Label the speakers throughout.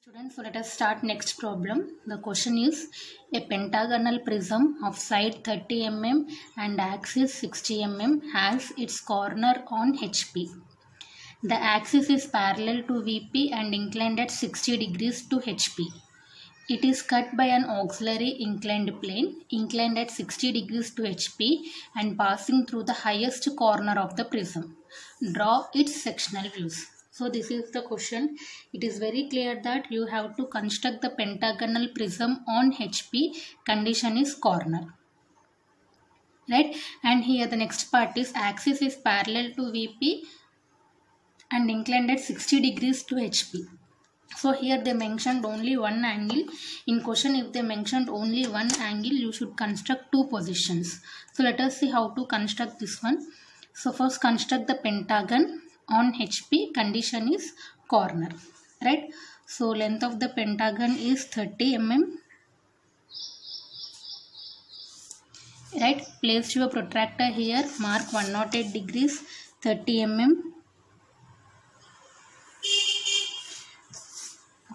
Speaker 1: Students, so let us start next problem. The question is a pentagonal prism of side 30 mm and axis 60 mm has its corner on HP. The axis is parallel to VP and inclined at 60 degrees to HP. It is cut by an auxiliary inclined plane inclined at 60 degrees to HP and passing through the highest corner of the prism. Draw its sectional views. So this is the question. It is very clear that you have to construct the pentagonal prism on HP. Condition is corner. Right? And here the next part is axis is parallel to VP and inclined at 60 degrees to HP. So here they mentioned only one angle. In question, if they mentioned only one angle, you should construct two positions. So let us see how to construct this one. So first construct the pentagon on HP. Condition is corner. Right. So length of the pentagon is 30 mm. Right. Place your protractor here. Mark 108 degrees, 30 mm.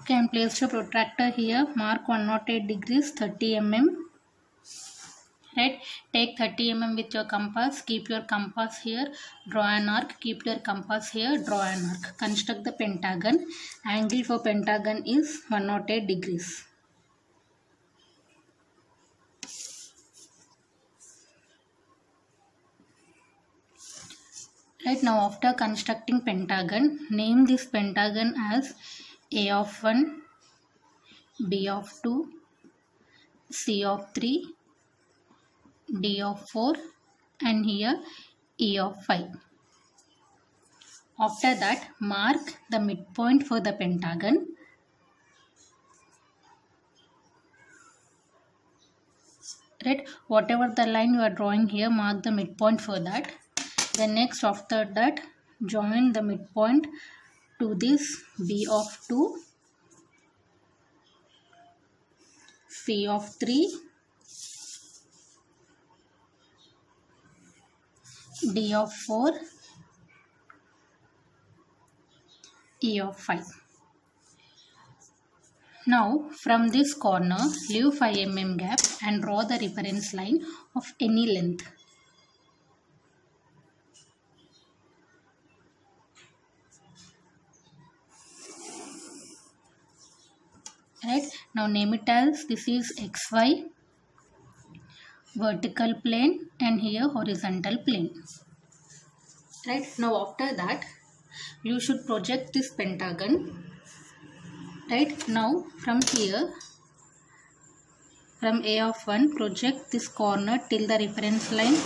Speaker 1: Okay, and place your protractor here. Mark 108 degrees, 30 mm. Right. Take 30 mm with your compass. Keep your compass here. Draw an arc. Keep your compass here. Draw an arc. Construct the pentagon. Angle for pentagon is 108 degrees. Right, now after constructing pentagon, name this pentagon as A of 1, B of 2, C of 3, D of 4 and here E of 5. After that, mark the midpoint for the pentagon. Right, whatever the line you are drawing here, mark the midpoint for that. Then next after that, join the midpoint to this B of 2, C of 3, D of 4, E of 5. Now from this corner, leave 5 mm gap and draw the reference line of any length. Right, now name it as this is XY, vertical plane and here horizontal plane. Right, now after that you should project this pentagon. Right, now from here, from A of 1 project this corner till the reference line.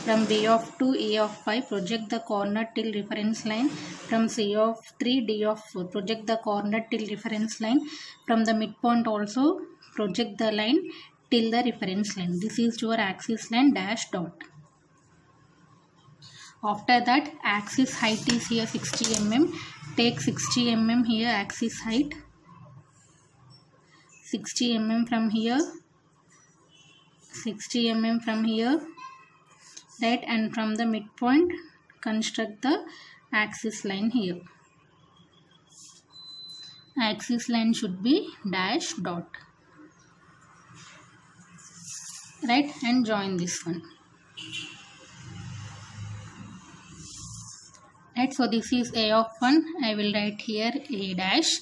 Speaker 1: From B of 2, E of 5 project the corner till reference line. From C of 3, D of 4 project the corner till reference line. From the midpoint also project the line till the reference line. This is your axis line dash dot. After that, axis height is here 60 mm. Take 60 mm here axis height. 60 mm from here. 60 mm from here. Right, and from the midpoint construct the axis line here. Axis line should be dash dot. Right, and join this one. Right, so this is A of 1. I will write here A dash,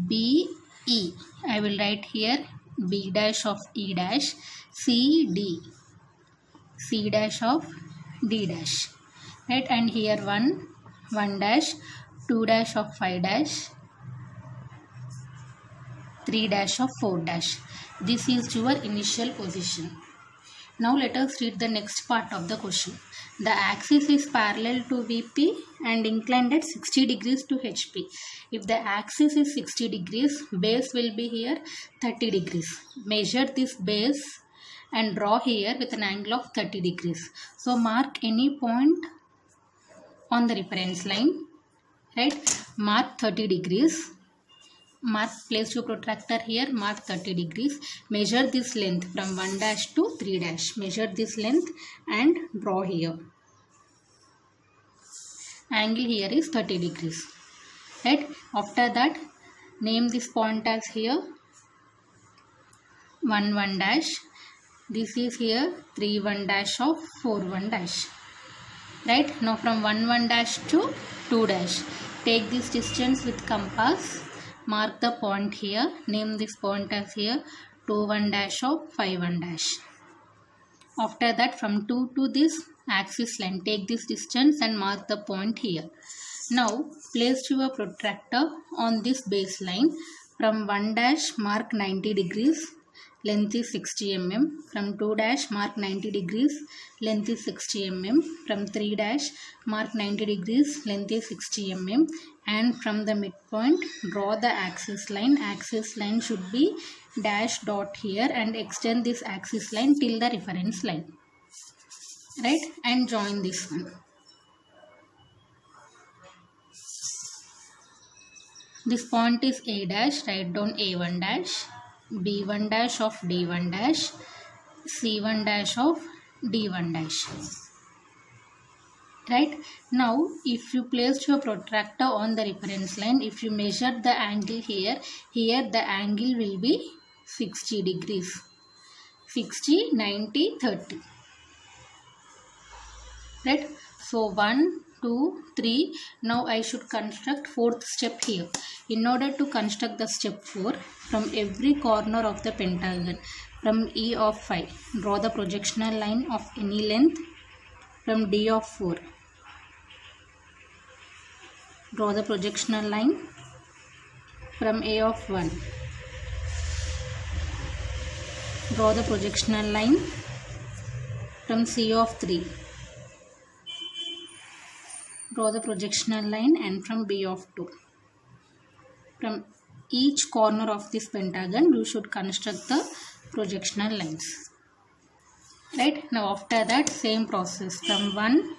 Speaker 1: B, E. I will write here B dash of E dash, C, D. C dash of D dash. Right, and here 1, 1 dash, 2 dash of 5 dash, 3 dash of 4 dash. This is your initial position. Now let us read the next part of the question. The axis is parallel to VP and inclined at 60 degrees to HP. If the axis is 60 degrees, base will be here 30 degrees. Measure this base and draw here with an angle of 30 degrees. So mark any point on the reference line. Right, mark 30 degrees. Mark, place your protractor here, mark 30 degrees. Measure this length from 1 dash to 3 dash. Measure this length and draw here. Angle here is 30 degrees. Right, after that Name this point as here 1 1 dash. This is here 3 1 dash of 4 1 dash. Right, now from 1 1 dash to 2 dash, take this distance with compass, mark the point here, name this point as here 2 1 dash of 5 1 dash. After that, from 2 to this axis line, take this distance and mark the point here. Now place your protractor on this baseline. From 1 dash mark 90 degrees, length is 60 mm. From 2 dash mark 90 degrees, length is 60 mm. From 3 dash mark 90 degrees, length is 60 mm. And from the midpoint, draw the axis line. Axis line should be dash dot here, and extend this axis line till the reference line. Right, and join this one. This point is A dash, write down A1 dash, B1 dash of D1 dash, C1 dash of D1 dash. Right, now if you place your protractor on the reference line, if you measure the angle here the angle will be 60 degrees. 60, 90, 30. Right, so 1, 2, 3. Now I should construct fourth step here. In order to construct the step 4, from every corner of the pentagon, from E of 5, draw the projectional line of any length. From D of 4, draw the projectional line. From A of 1, draw the projectional line. From C of 3, draw the projectional line, and from B of 2. From each corner of this pentagon, you should construct the projectional lines. Right, now after that, same process. From 1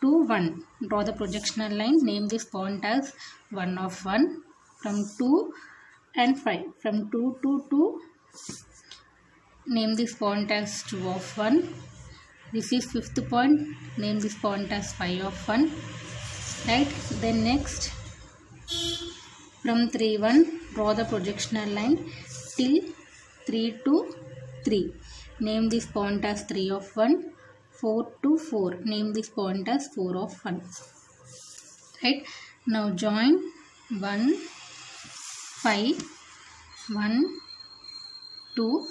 Speaker 1: to 1, draw the projectional line, name this point as 1 of 1. From 2 and 5, from 2 to 2, name this point as 2 of 1. This is fifth point, name this point as 5 of 1. Right, then next, from 3 1, draw the projectional line till 3 to 3. Name this point as 3 of 1. 4 to 4, name this point as 4 of 1. Right, now join 1 5 1 2.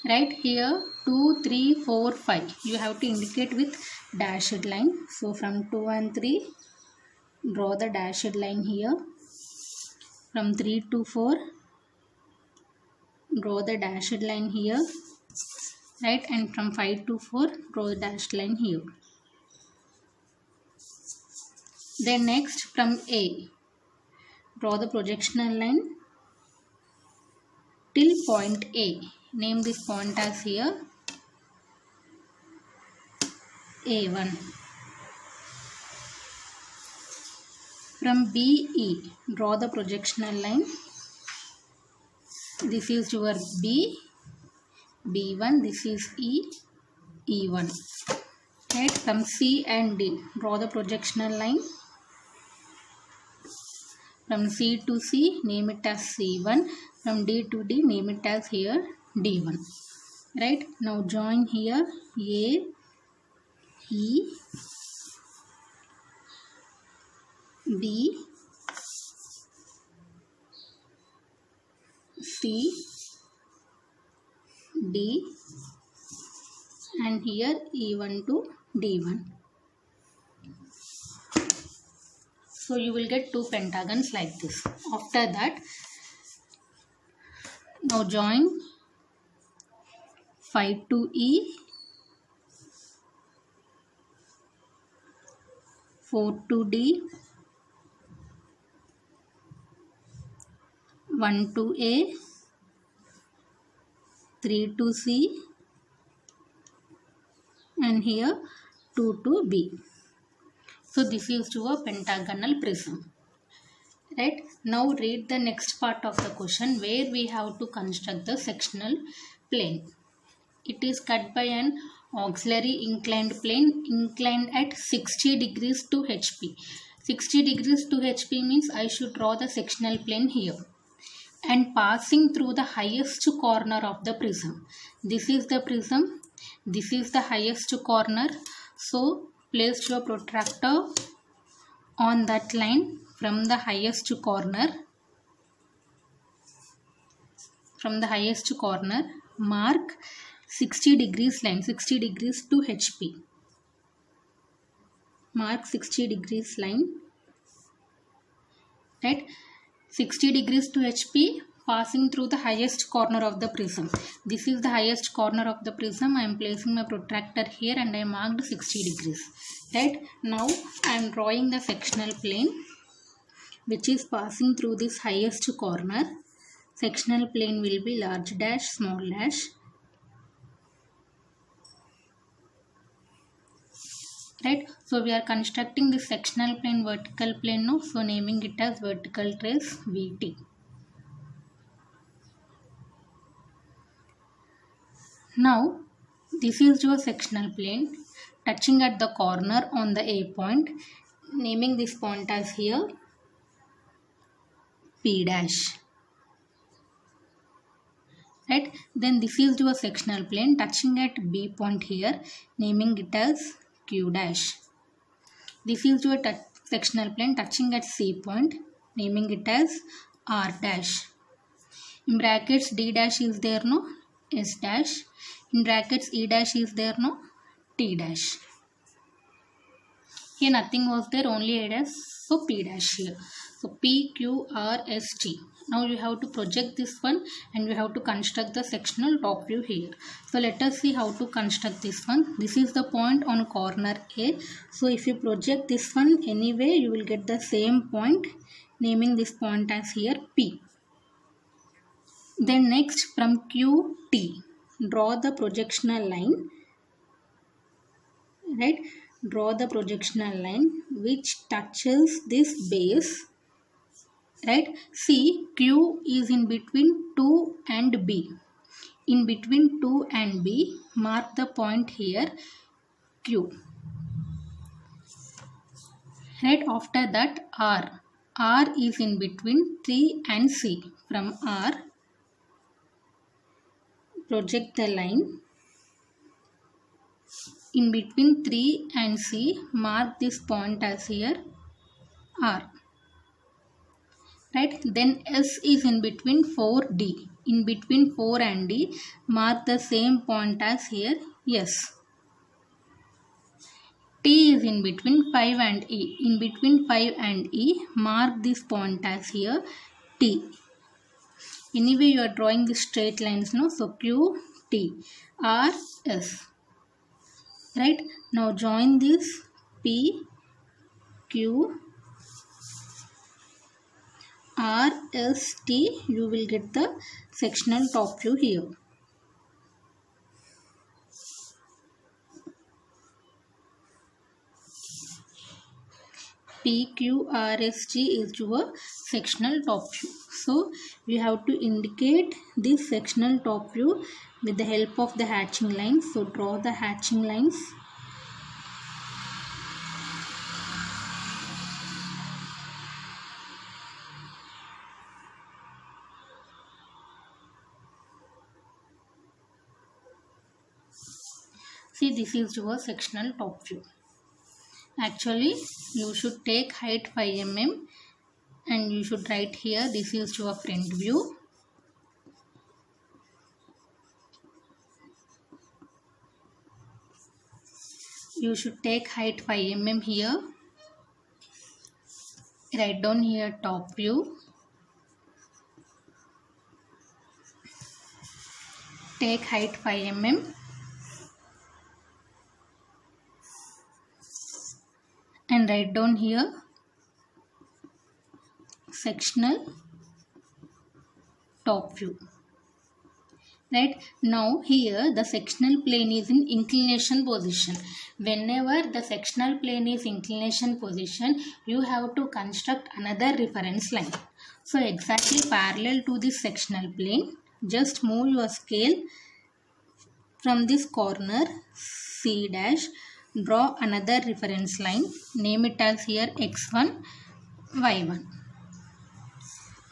Speaker 1: Right, here 2 3 4 5, you have to indicate with dashed line. So from 2 and 3, draw the dashed line here. From 3 to 4, draw the dashed line here. Right, and from 5 to 4, draw the dashed line here. Then next, from A, draw the projectional line till point A. Name this point as here A1. From BE, draw the projectional line. This is your B, B1, this is E, E1. Right, from C and D, draw the projectional line. From C to C, name it as C1. From D to D, name it as here D1. Right, now join here A, E, B, C, D, and here E1 to D1. So you will get two pentagons like this. After that, now join 5 to E, 4 to D, 1 to A, 3 to C, and here 2 to B. So this is to a pentagonal prism. Right, now read the next part of the question where we have to construct the sectional plane. It is cut by an auxiliary inclined plane inclined at 60 degrees to HP. 60 degrees to HP means I should draw the sectional plane here and passing through the highest corner of the prism. This is the prism. This is the highest corner. So place your protractor on that line from the highest corner. From the highest corner, mark 60 degrees line, 60 degrees to HP. Mark 60 degrees line, right? 60 degrees to HP, passing through the highest corner of the prism. This is the highest corner of the prism. I am placing my protractor here and I marked 60 degrees. Right? Now I am drawing the sectional plane which is passing through this highest corner. Sectional plane will be large dash, small dash. Right? So we are constructing the sectional plane, vertical plane now. So naming it as vertical trace VT. Now this is your sectional plane touching at the corner on the A point. Naming this point as here P dash. Right? Then this is your sectional plane touching at B point here. Naming it as Q dash. This is your sectional plane touching at C point, naming it as R dash. In brackets D dash is there, no? S dash. In brackets E dash is there, no? T dash. Here nothing was there, only A dash, so P dash here. So P, Q, R, S, T. Now you have to project this one and you have to construct the sectional top view here. So let us see how to construct this one. This is the point on corner A. So if you project this one anyway, you will get the same point, naming this point as here P. Then next from Q, T. Draw the projectional line. Right? Draw the projectional line which touches this base. Right? See, Q is in between 2 and B. In between 2 and B, mark the point here Q. Right? After that R. R is in between 3 and C. From R, project the line. In between 3 and C, mark this point as here R. Right? Then S is in between 4D. In between 4 and D, mark the same point as here S. T is in between 5 and E. In between 5 and E, mark this point as here T. Anyway, you are drawing the straight lines, no? So Q, T, R, S. Right? Now join this P, Q, R, S, T. You will get the sectional top view here. P, Q, R, S, T is your sectional top view. So you have to indicate this sectional top view with the help of the hatching lines. So draw the hatching lines. See, this is your sectional top view. Actually, you should take height 5 mm and you should write here this is your front view. You should take height 5 mm here. Write down here top view. Take height 5 mm. And write down here sectional top view. Right? Now here the sectional plane is in inclination position. Whenever the sectional plane is inclination position, you have to construct another reference line. So exactly parallel to this sectional plane, just move your scale from this corner C dash Draw another reference line. Name it as here x1, y1.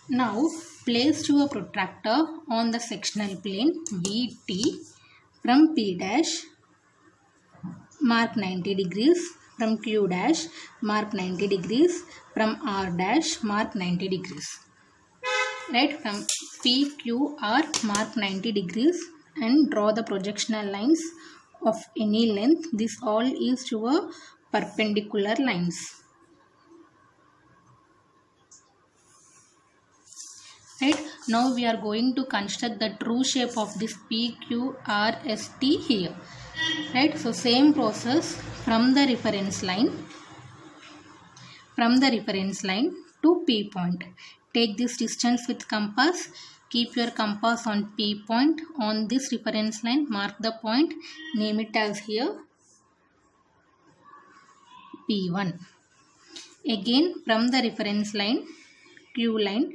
Speaker 1: Now place your protractor on the sectional plane VT from P dash, mark 90 degrees, from Q dash, mark 90 degrees, from R dash, mark 90 degrees. Right, from PQR mark 90 degrees and draw the projectional lines of any length. This all is your perpendicular lines. Right, now we are going to construct the true shape of this PQRST here. Right, so same process from the reference line to P point. Take this distance with compass. Keep your compass on P point. On this reference line, mark the point. Name it as here P1. Again, from the reference line, Q line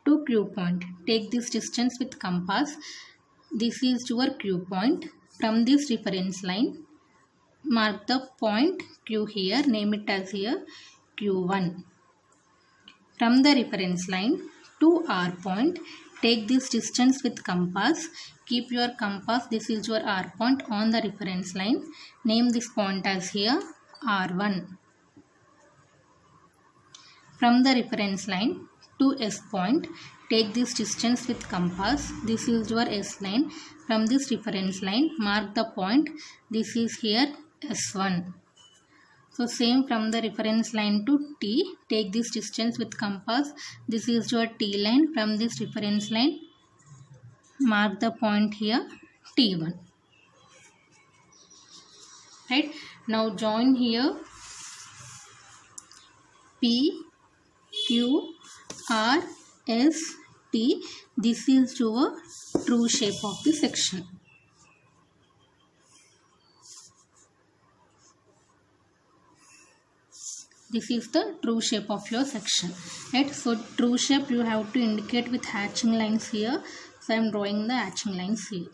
Speaker 1: to Q point. Take this distance with compass. This is your Q point. From this reference line, mark the point Q here. Name it as here Q1. From the reference line to R point, take this distance with compass. Keep your compass, this is your R point, on the reference line. Name this point as here R1. From the reference line to S point, take this distance with compass. This is your S line. From this reference line, mark the point. This is here S1. So same from the reference line to T, take this distance with compass. This is your T line. From this reference line, mark the point here T1. Right, now join here P, Q, R, S, T. This is your true shape of the section. This is the true shape of your section. Right, so true shape you have to indicate with hatching lines here. So I am drawing the hatching lines here.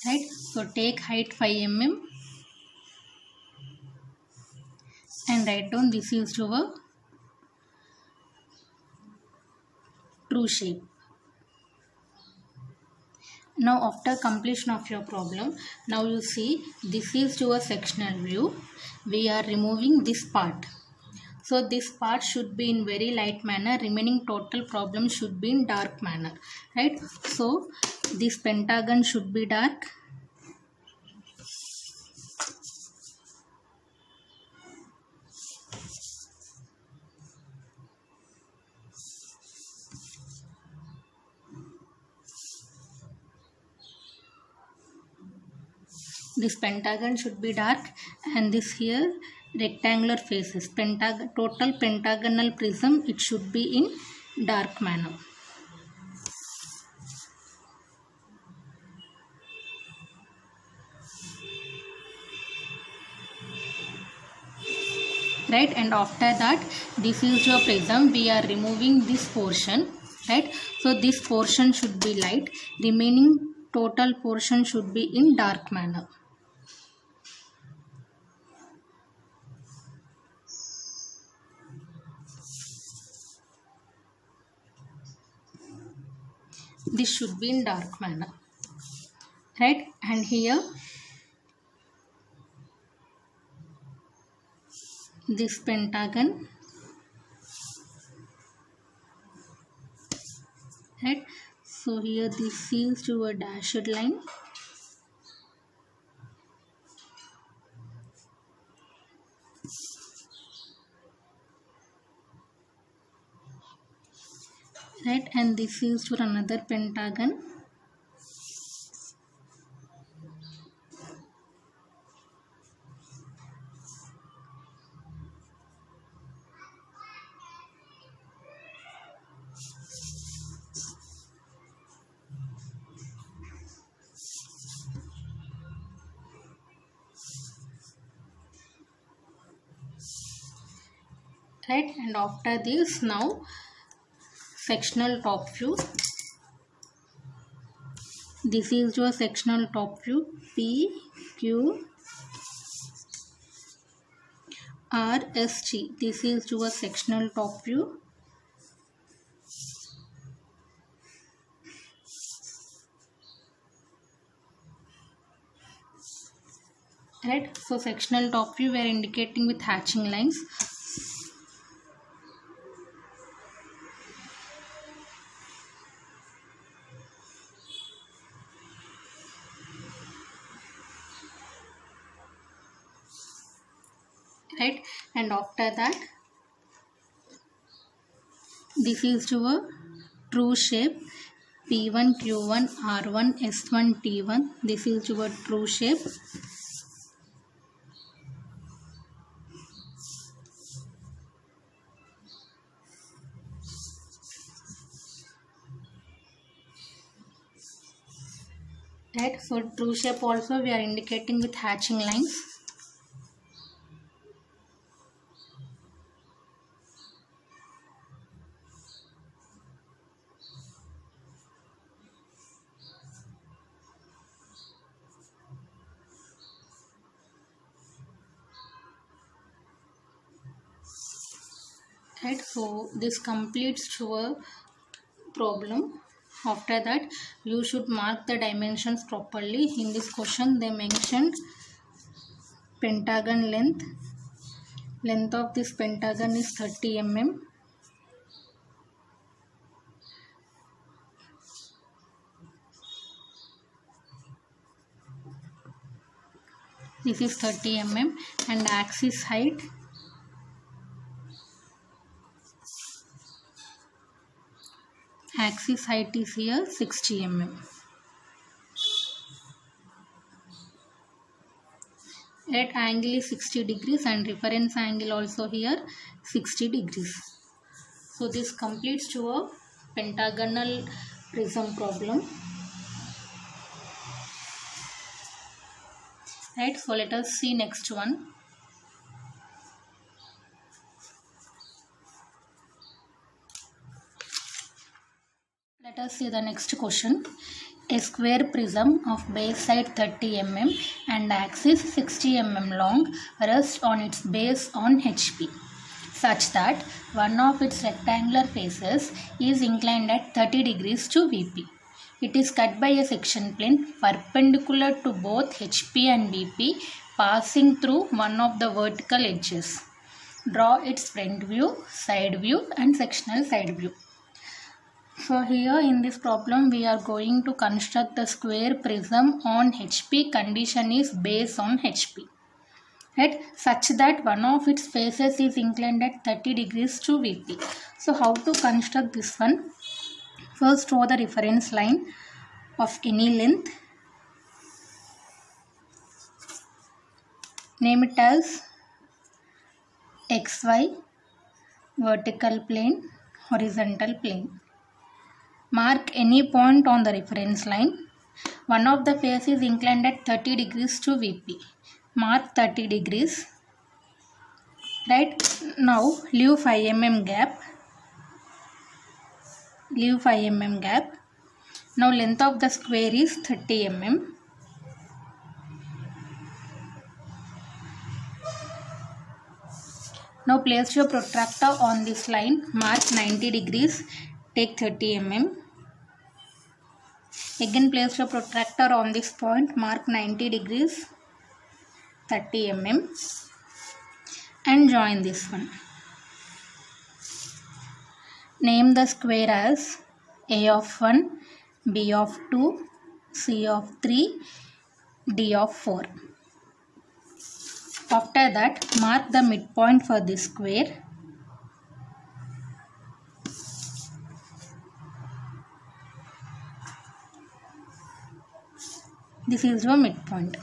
Speaker 1: Right, so take height 5 mm and write down this is your true shape. Now after completion of your problem, now you see this is your sectional view. We are removing this part. So this part should be in very light manner. Remaining total problem should be in dark manner. Right. So this pentagon should be dark. This pentagon should be dark, and this here rectangular faces, total pentagonal prism, it should be in dark manner. Right, and after that this is your prism. We are removing this portion. Right, so this portion should be light, remaining total portion should be in dark manner. This should be in dark manner. Right, and here this pentagon. Right, so here this is your dashed line. Right, and this is your another pentagon. right? And after this, now sectional top view. This is your sectional top view. P, Q, R, S, T. This is your sectional top view. Right? So sectional top view we are indicating with hatching lines. Right? And after that, this is your true shape. P1, Q1, R1, S1, T1. This is your true shape. Right? So true shape also we are indicating with hatching lines. Right? So this completes your problem. After that, you should mark the dimensions properly. In this question they mentioned pentagon length. Length of this pentagon is 30 mm. This is 30 mm. And axis height is here 60 mm. Right, angle is 60 degrees and reference angle also here 60 degrees. So this completes your pentagonal prism problem. Right, so let us see next one. Let us see the next question. A square prism of base side 30 mm and axis 60 mm long rests on its base on HP, such that one of its rectangular faces is inclined at 30 degrees to VP. It is cut by a section plane perpendicular to both HP and VP, passing through one of the vertical edges. Draw its front view, side view and sectional side view. So here in this problem we are going to construct the square prism on HP. Condition is base on HP. Right? Such that one of its faces is inclined at 30 degrees to VP. So how to construct this one? First draw the reference line of any length. Name it as XY, vertical plane, horizontal plane. Mark any point on the reference line. One of the face is inclined at 30 degrees to VP. Mark 30 degrees. Right? Now leave 5 mm gap. Leave 5 mm gap. Now length of the square is 30 mm. Now place your protractor on this line. Mark 90 degrees. Take 30 mm. Again place your protractor on this point. Mark 90 degrees. 30 mm. And join this one. Name the square as A of 1, B of 2, C of 3, D of 4. After that, mark the midpoint for this square. This is your midpoint.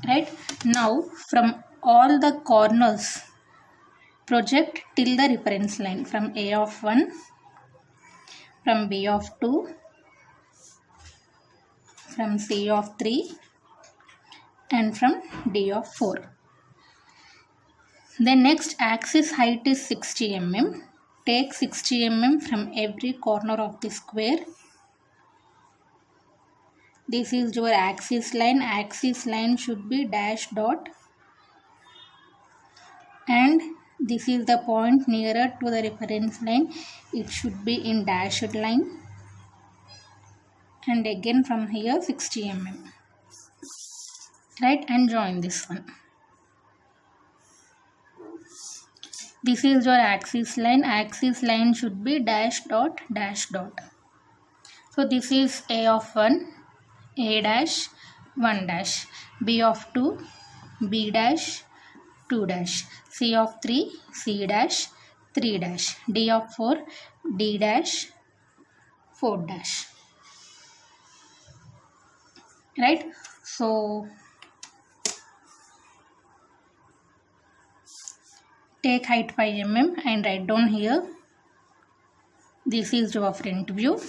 Speaker 1: Right? Now, from all the corners, project till the reference line from A of 1, from B of 2, from C of 3 and from D of 4. Then next axis height is 60 mm. Take 60 mm from every corner of the square. This is your axis line. Axis line should be dash dot. And this is the point nearer to the reference line. It should be in dashed line. And again from here 60 mm. Right, and join this one. This is your axis line. Axis line should be dash dot dash dot. So this is A of 1, A dash, 1 dash, B of 2, B dash, 2 dash, C of 3, C dash, 3 dash, D of 4, D dash, 4 dash. Right, so take height 5 mm and write down here. This is your front view.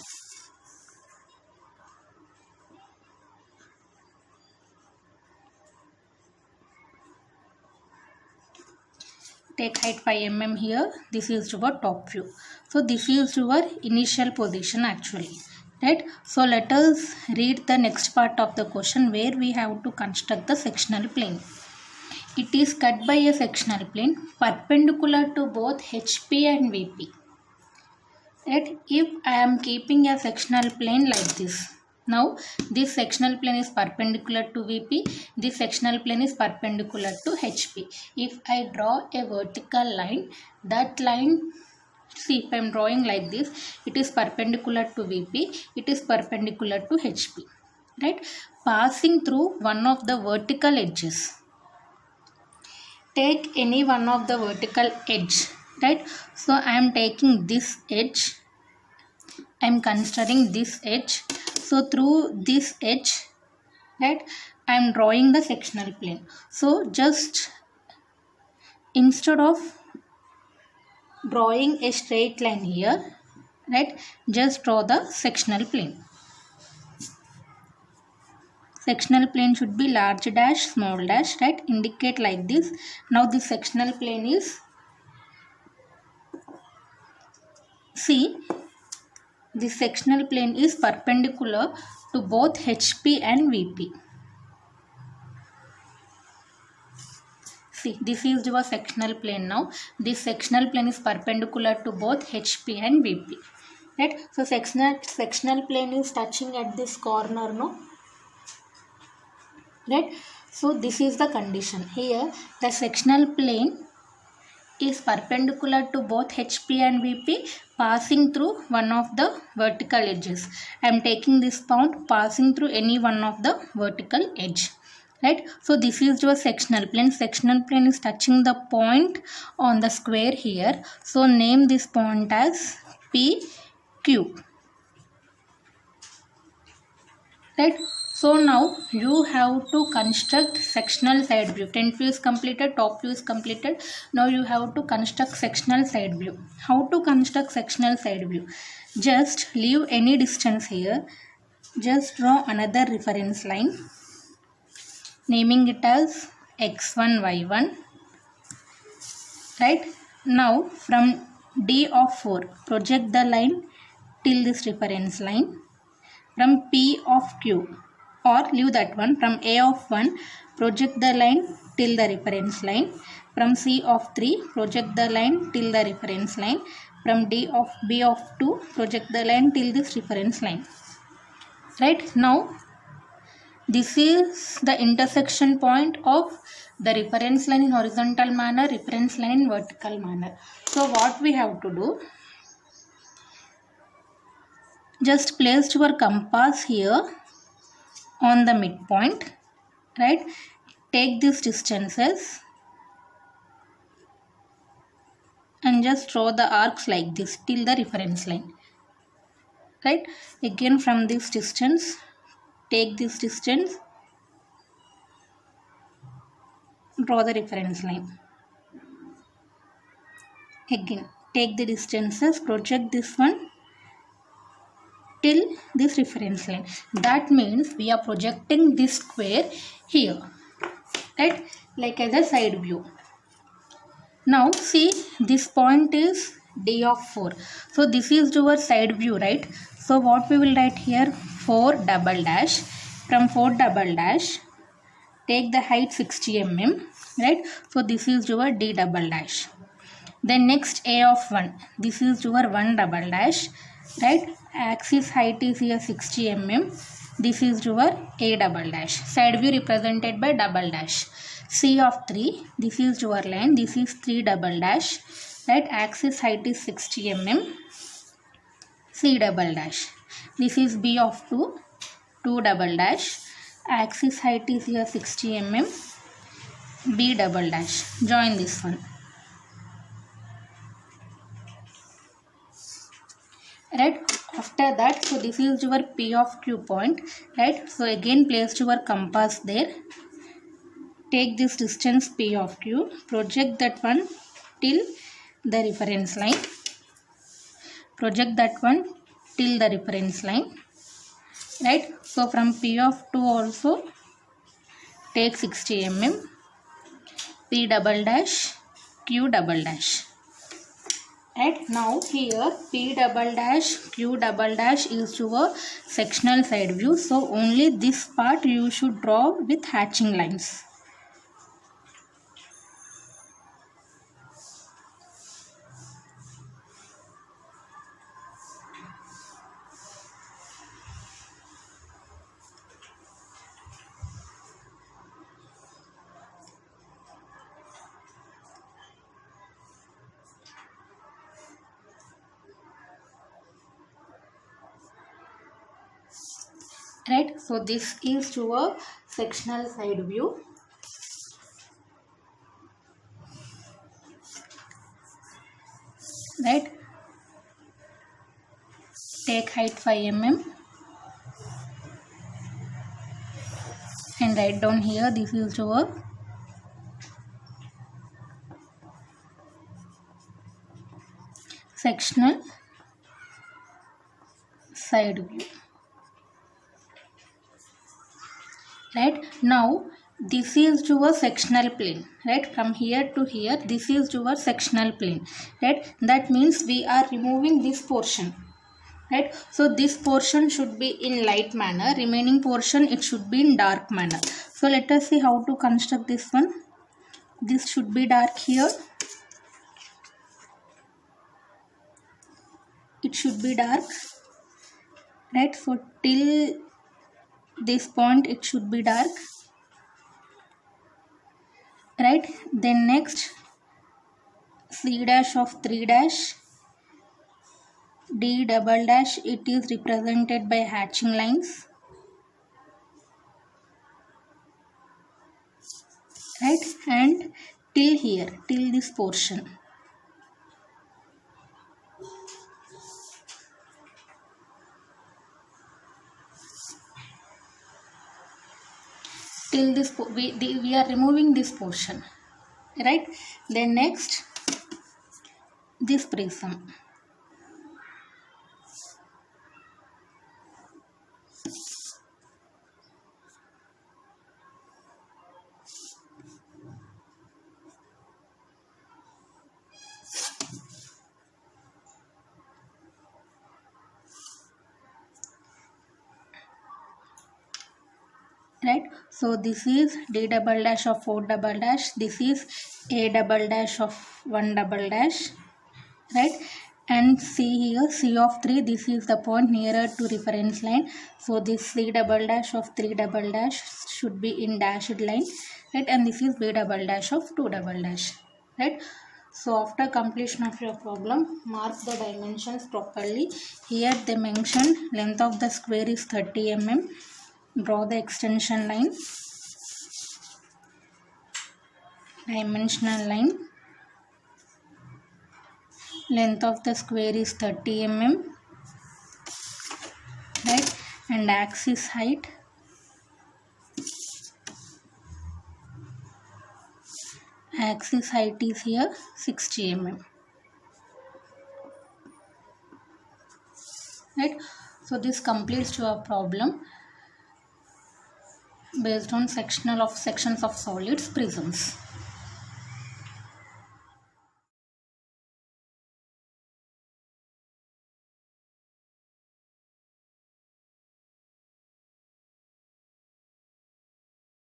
Speaker 1: Take height 5 mm here. This is your top view. So this is your initial position actually. Right. So let us read the next part of the question where we have to construct the sectional plane. It is cut by a sectional plane perpendicular to both HP and VP. Right. If I am keeping a sectional plane like this. Now this sectional plane is perpendicular to VP. This sectional plane is perpendicular to HP. If I draw a vertical line, that line, see, if I am drawing like this, it is perpendicular to VP. It is perpendicular to HP. Right. Passing through one of the vertical edges. Take any one of the vertical edge. Right. So I am taking this edge. I am considering this edge. So through this edge, right, I am drawing the sectional plane. So just instead of drawing a straight line here, right, just draw the sectional plane. Sectional plane should be large dash, small dash, right, indicate like this. Now this sectional plane is, see, this sectional plane is perpendicular to both HP and VP. See, this is your sectional plane now. This sectional plane is perpendicular to both HP and VP. Right? So sectional plane is touching at this corner, no? Right? So this is the condition. Here the sectional plane is perpendicular to both HP and VP, passing through one of the vertical edges. I am taking this point, passing through any one of the vertical edge. Right. So this is your sectional plane. Sectional plane is touching the point on the square here. So name this point as PQ. Right. So now you have to construct sectional side view. Front view is completed, top view is completed. Now you have to construct sectional side view. How to construct sectional side view? Just leave any distance here. Just draw another reference line, naming it as x1, y1. Right. Now from D of 4, project the line till this reference line. From P of Q, or leave that one, from A of 1, project the line till the reference line. From C of 3, project the line till the reference line. From B of 2, project the line till this reference line. Right. Now this is the intersection point of the reference line in horizontal manner, reference line in vertical manner. So what we have to do? Just place your compass here on the midpoint, right? Take these distances and just draw the arcs like this till the reference line, right? Again from this distance, take this distance, draw the reference line. Again take the distances, project this one till this reference line. That means we are projecting this square here, right, like as a side view. Now see, this point is D of 4. So this is your side view, right? So what we will write here, 4 double dash. From 4 double dash, take the height 60 mm, right? So this is your D double dash. Then next A of 1, this is your 1 double dash, right? Axis height is here 60 mm. This is your A double dash. Side view represented by double dash. C of 3, this is your line, this is 3 double dash, right? Axis height is 60 mm. C double dash. This is B of 2, 2 double dash. Axis height is here 60 mm. B double dash. Join this one. Right, after that, so this is your P of Q point, right? So again place your compass there. Take this distance P of Q, project that one till the reference line. Project that one till the reference line, right? So from P of 2 also take 60 mm. P double dash, Q double dash. Right, now here P double dash, Q double dash is your sectional side view. So only this part you should draw with hatching lines. Right, so this is your sectional side view. Right, take height 5 mm and write down here, this is your sectional side view. Right, now this is your sectional plane, right? From here to here, this is your sectional plane, right? That means we are removing this portion, right? So this portion should be in light manner, remaining portion it should be in dark manner. So let us see how to construct this one. This should be dark here, it should be dark, right? So till this point it should be dark, right? Then next C dash of 3 dash, D double dash, it is represented by hatching lines, right? And till here, till this portion. Till this, we are removing this portion, right? Then next, this prism. Right, so this is D double dash of 4 double dash, this is A double dash of 1 double dash, right? And see here, C of 3, this is the point nearer to reference line. So this C double dash of 3 double dash should be in dashed line, right? And this is B double dash of 2 double dash, right? So after completion of your problem, mark the dimensions properly. Here they mentioned length of the square is 30 mm. Draw the extension line, dimensional line, length of the square is 30 mm, right? And axis height, is here 60 mm, right? So this completes your problem based on sections of solids prisms.